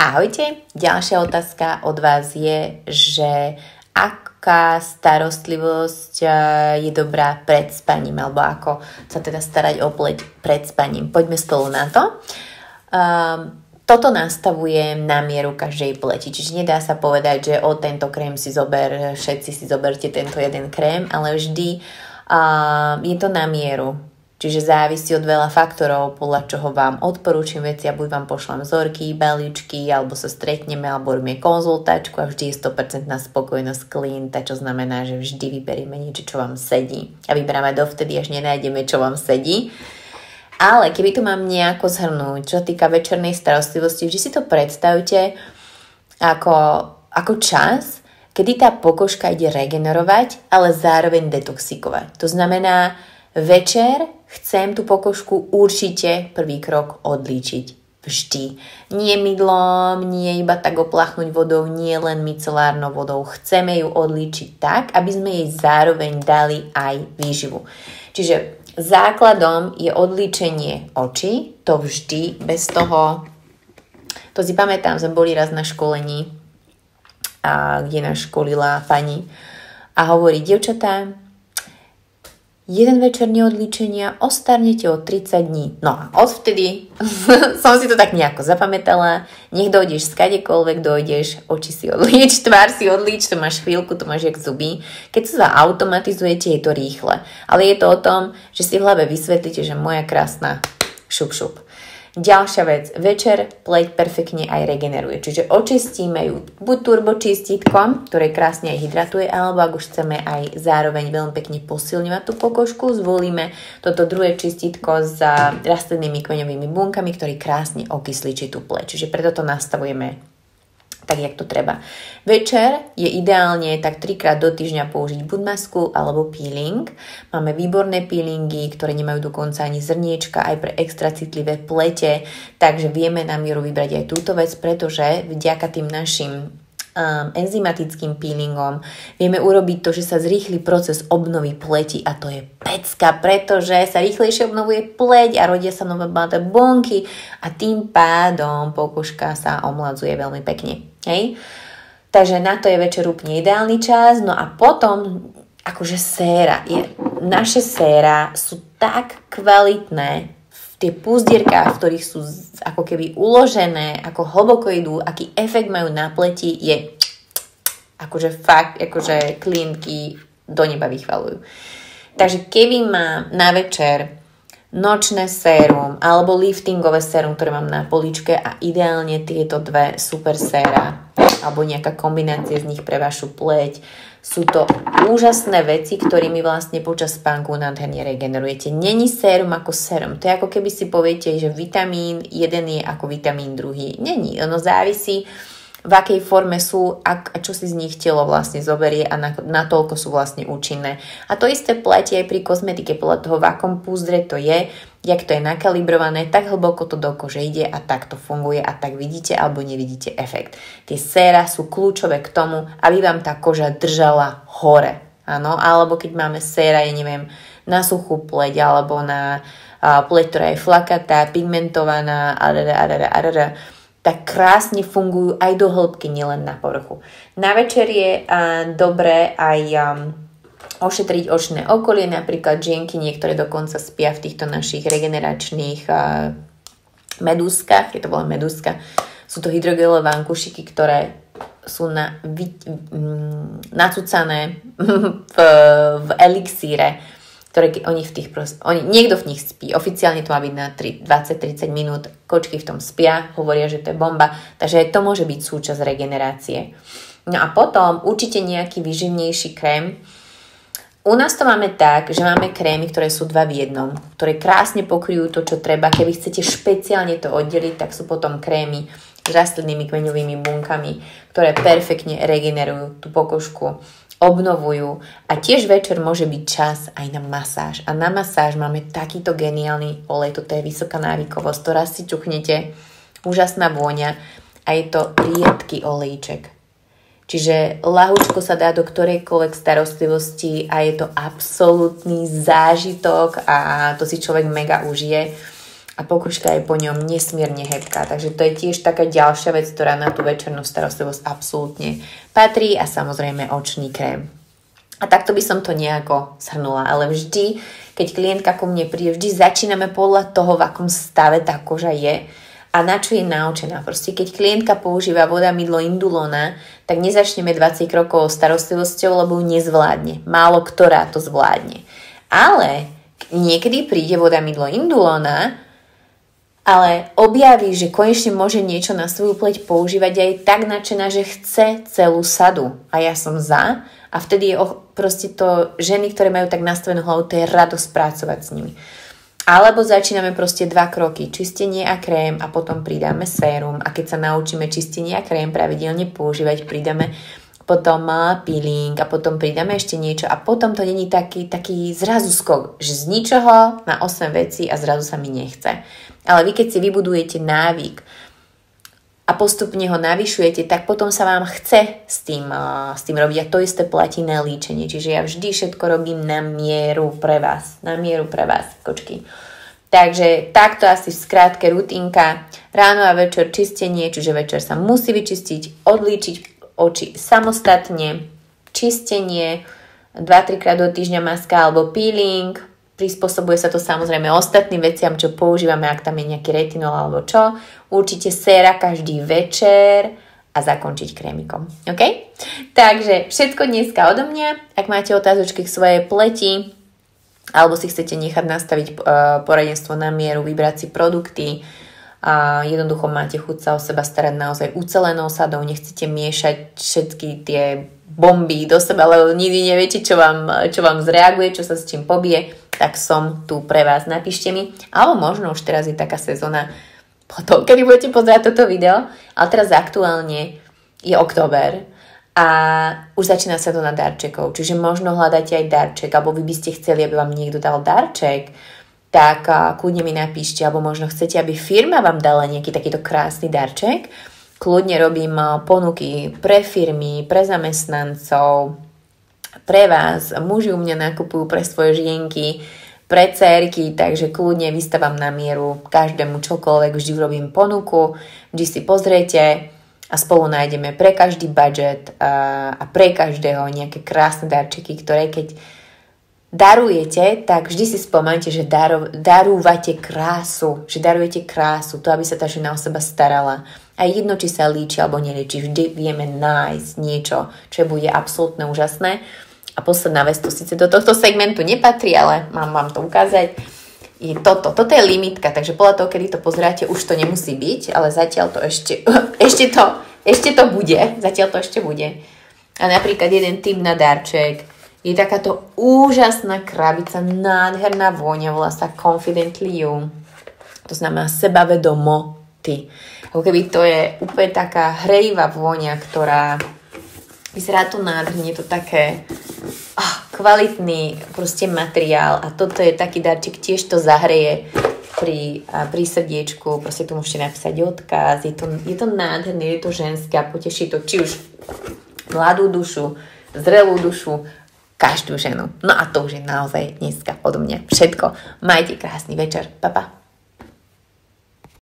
Ahojte, ďalšia otázka od vás je, že aká starostlivosť je dobrá pred spaním, alebo ako sa teda starať o pleť pred spaním. Poďme spolu na to. Toto nastavujem na mieru každej pleti, čiže nedá sa povedať, že tento krém si zober, všetci si zoberte tento jeden krém, ale vždy je to na mieru. Čiže závisí od veľa faktorov, podľa čoho vám odporúčam veci a buď vám pošlám vzorky, balíčky, alebo sa stretneme, alebo robíme konzultačku a vždy je 100% spokojnosť klienta, čo znamená, že vždy vyberieme niečo, čo vám sedí. A vyberáme dovtedy, až nenájdeme, čo vám sedí. Ale keby to mám nejako zhrnúť, čo sa týka večernej starostlivosti, vždy si to predstavte ako čas, kedy tá pokožka ide regenerovať, ale zároveň detoxikovať. To znamená, večer chcem tú pokožku určite prvý krok odlíčiť. Vždy. Nie mydlom, nie iba tak oplachnúť vodou, nie len micelárnou vodou. Chceme ju odlíčiť tak, aby sme jej zároveň dali aj výživu. Čiže základom je odlíčenie očí. To vždy, bez toho. To si pamätám, sme boli raz na školení, kde nás školila pani a hovorí, dievčatá, jeden večer neodlíčenia, ostarnete o 30 dní. No a odvtedy som si to tak nejako zapamätala. Nech dojdeš skadekoľvek, dojdeš, oči si odlíč, tvár si odlíč, to máš chvíľku, to máš jak zuby. Keď sa automatizujete, je to rýchle. Ale je to o tom, že si v hlave vysvetlíte, že moja krásna šup šup. Ďalšia vec, večer pleť perfektne aj regeneruje, čiže očistíme ju buď turbočistítkom, ktoré krásne aj hydratuje, alebo ak už chceme aj zároveň veľmi pekne posilňovať tú pokožku, zvolíme toto druhé čistítko s rastlinnými kmeňovými bunkami, ktorý krásne okyslíči tú pleť, čiže preto to nastavujeme tak, jak to treba. Večer je ideálne tak 3-krát do týždňa použiť buď masku alebo peeling. Máme výborné peelingy, ktoré nemajú dokonca ani zrniečka aj pre extra citlivé plete, takže vieme na mieru vybrať aj túto vec, pretože vďaka tým našim enzymatickým peelingom vieme urobiť to, že sa zrýchli proces obnovy pleti a to je pecka, pretože sa rýchlejšie obnovuje pleť a rodia sa nové mladé bunky a tým pádom pokožka sa omladzuje veľmi pekne. Hej? Takže na to je večer úplne ideálny čas. No a potom akože séra. Naše séra sú tak kvalitné, tie púzdierka, v ktorých sú ako keby uložené, ako hlboko idú, aký efekt majú na pleti, je akože fakt, akože klientky do neba vychvaľujú. Takže keby mám na večer nočné sérum alebo liftingové sérum, ktoré mám na políčke a ideálne tieto dve super séra alebo nejaká kombinácia z nich pre vašu pleť, sú to úžasné veci, ktorými vlastne počas spánku nádherne regenerujete. Není sérum ako sérum. To je ako keby si poviete, že vitamín jeden je ako vitamín druhý. Není. Ono závisí, v akej forme sú a čo si z nich telo vlastne zoberie a natoľko sú vlastne účinné. A to isté platí aj pri kozmetike. Podľa toho, v akom púzdre to je, jak to je nakalibrované, tak hlboko to do kože ide a tak to funguje a tak vidíte alebo nevidíte efekt. Tie séra sú kľúčové k tomu, aby vám tá koža držala hore. Áno, alebo keď máme séra, ja neviem, na suchú pleť alebo na pleť, ktorá je flakatá, pigmentovaná, tak krásne fungujú aj do hĺbky, nielen na povrchu. Na večer je dobré aj ošetriť očné okolie, napríklad žienky, niektoré dokonca spia v týchto našich regeneračných medúskach, je to volá medúska, sú to hydrogelové vankušiky, ktoré sú nacúcané v elixíre, ktoré niekto v nich spí. Oficiálne to má byť na 20-30 minút. Kočky v tom spia, hovoria, že to je bomba. Takže to môže byť súčasť regenerácie. No a potom určite nejaký výživnejší krém. U nás to máme tak, že máme krémy, ktoré sú 2 v 1, ktoré krásne pokryjú to, čo treba. Keby chcete špeciálne to oddeliť, tak sú potom krémy s rastlinnými kmeňovými bunkami, ktoré perfektne regenerujú tú pokožku, obnovujú a tiež večer môže byť čas aj na masáž. A na masáž máme takýto geniálny olej, toto je vysoká návykovosť, to raz si čuchnete, úžasná vôňa a je to riedky olejček. Čiže ľahučko sa dá do ktorejkoľvek starostlivosti a je to absolútny zážitok a to si človek mega užije. a pokožka je po ňom nesmierne hebká. Takže to je tiež taká ďalšia vec, ktorá na tú večernú starostlivosť absolútne patrí a samozrejme očný krém. A takto by som to nejako shrnula, ale vždy, keď klientka ku mne príde, vždy začíname podľa toho, v akom stave tá koža je a na čo je naučená. Proste keď klientka používa vodamydlo Indulona, tak nezačneme 20 krokov starostlivosťou, lebo ju nezvládne. Málo ktorá to zvládne. Ale niekedy príde vodamydlo Indulona, ale objaví, že konečne môže niečo na svoju pleť používať a je tak nadšená, že chce celú sadu. A ja som za. A vtedy je proste to ženy, ktoré majú tak nastavenú hlavu, to je radosť pracovať s nimi. Alebo začíname proste 2 kroky, čistenie a krém a potom pridáme sérum a keď sa naučíme čistenie a krém pravidelne používať, pridáme potom peeling a potom pridáme ešte niečo a potom to není taký zrazu skok, že z ničoho na 8 vecí a zrazu sa mi nechce. Ale vy keď si vybudujete návyk a postupne ho navyšujete, tak potom sa vám chce s tým robiť a to isté platí na líčenie. Čiže ja vždy všetko robím na mieru pre vás, kočky. Takže takto asi v skrátke rutinka. Ráno a večer čistenie, čiže večer sa musí vyčistiť, odlíčiť oči samostatne, čistenie, 2-3 krát do týždňa maska alebo peeling. Prispôsobuje sa to samozrejme ostatným veciam, čo používame, ak tam je nejaký retinol alebo čo. Určite séra každý večer a zakončiť krémikom. OK? Takže všetko dneska odo mňa. Ak máte otázočky k svojej pleti alebo si chcete nechať nastaviť poradenstvo na mieru, vybrať si produkty a jednoducho máte chuť sa o seba starať naozaj ucelenou sadou, nechcete miešať všetky tie bomby do seba, lebo nikdy neviete, čo vám zreaguje, čo sa s čím pobije, tak som tu pre vás, napíšte mi. Alebo možno už teraz je taká sezóna potom, kedy budete pozerať toto video, ale teraz aktuálne je október a už začína sa to na darčekov, čiže možno hľadáte aj darček, alebo vy by ste chceli, aby vám niekto dal darček, tak kľudne mi napíšte, alebo možno chcete, aby firma vám dala nejaký takýto krásny darček. Kľudne robím ponuky pre firmy, pre zamestnancov, pre vás. Muži u mňa nakupujú pre svoje žienky, pre dcérky, takže kľudne vystavam na mieru každému čokoľvek, vždy robím ponuku, vždy si pozriete a spolu nájdeme pre každý budget a pre každého nejaké krásne darčeky, ktoré keď darujete, tak vždy si spomeňte, že darúvate krásu, to, aby sa tá žena o seba starala. A jedno, či sa líči alebo nelíči, vždy vieme nájsť niečo, čo bude absolútne úžasné. A posledná vec, to síce do tohto segmentu nepatrí, ale mám vám to ukázať, je toto. Toto je limitka, takže podľa toho, kedy to pozeráte, už to nemusí byť, ale zatiaľ to ešte to bude. Zatiaľ to ešte bude. A napríklad jeden tip na darček je takáto úžasná krabica, nádherná vôňa, volá sa Confidently You. To znamená sebavedomo ty. Ako keby to je úplne taká hrejivá vôňa, ktorá vyzerá to nádherne, je to také kvalitný proste materiál a toto je taký darček, tiež to zahreje pri srdiečku, proste tu môžete napísať odkaz, je to nádherné, je to ženské a poteší to či už mladú dušu, zrelú dušu, každú ženu. No a to už je naozaj dneska odo mňa všetko. Majte krásny večer. Pa, pa.